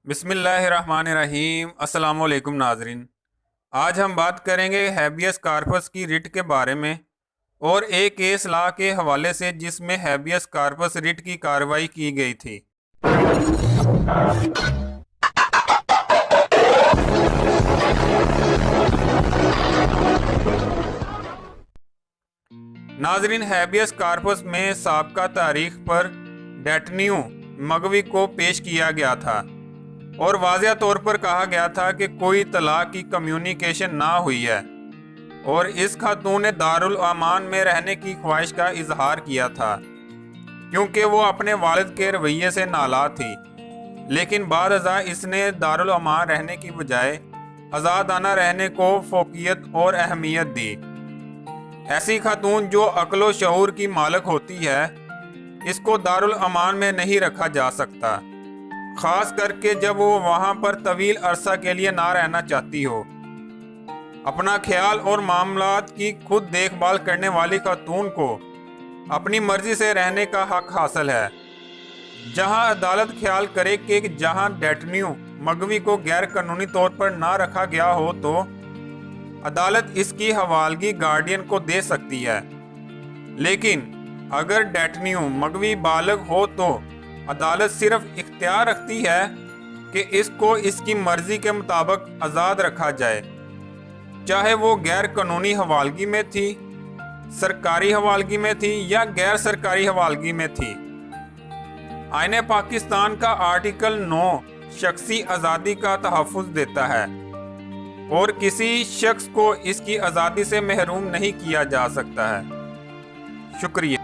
بسم اللہ الرحمن الرحیم۔ السلام علیکم ناظرین، آج ہم بات کریں گے ہیبیس کارپس کی ریٹ کے بارے میں اور ایک کیس لا کے حوالے سے جس میں ہیبیس کارپس ریٹ کی کارروائی کی گئی تھی۔ ناظرین، ہیبیس کارپس میں سابقہ تاریخ پر ڈیٹنیو مگوی کو پیش کیا گیا تھا اور واضح طور پر کہا گیا تھا کہ کوئی طلاق کی کمیونیکیشن نہ ہوئی ہے اور اس خاتون نے دارالامان میں رہنے کی خواہش کا اظہار کیا تھا کیونکہ وہ اپنے والد کے رویے سے نالاں تھی، لیکن بعد ازاں اس نے دارالامان رہنے کی بجائے آزادانہ رہنے کو فوقیت اور اہمیت دی۔ ایسی خاتون جو عقل و شعور کی مالک ہوتی ہے، اس کو دارالامان میں نہیں رکھا جا سکتا، خاص کر کے جب وہ وہاں پر طویل عرصہ کے لیے نہ رہنا چاہتی ہو۔ اپنا خیال اور معاملات کی خود دیکھ بھال کرنے والی خاتون کو اپنی مرضی سے رہنے کا حق حاصل ہے۔ جہاں عدالت خیال کرے کہ جہاں ڈیٹنیو مگوی کو غیر قانونی طور پر نہ رکھا گیا ہو تو عدالت اس کی حوالگی گارڈین کو دے سکتی ہے، لیکن اگر ڈیٹنیو مگوی بالغ ہو تو عدالت صرف اختیار رکھتی ہے کہ اس کو اس کی مرضی کے مطابق آزاد رکھا جائے، چاہے وہ غیر قانونی حوالگی میں تھی، سرکاری حوالگی میں تھی یا غیر سرکاری حوالگی میں تھی۔ آئین پاکستان کا آرٹیکل 9 شخصی آزادی کا تحفظ دیتا ہے اور کسی شخص کو اس کی آزادی سے محروم نہیں کیا جا سکتا ہے۔ شکریہ۔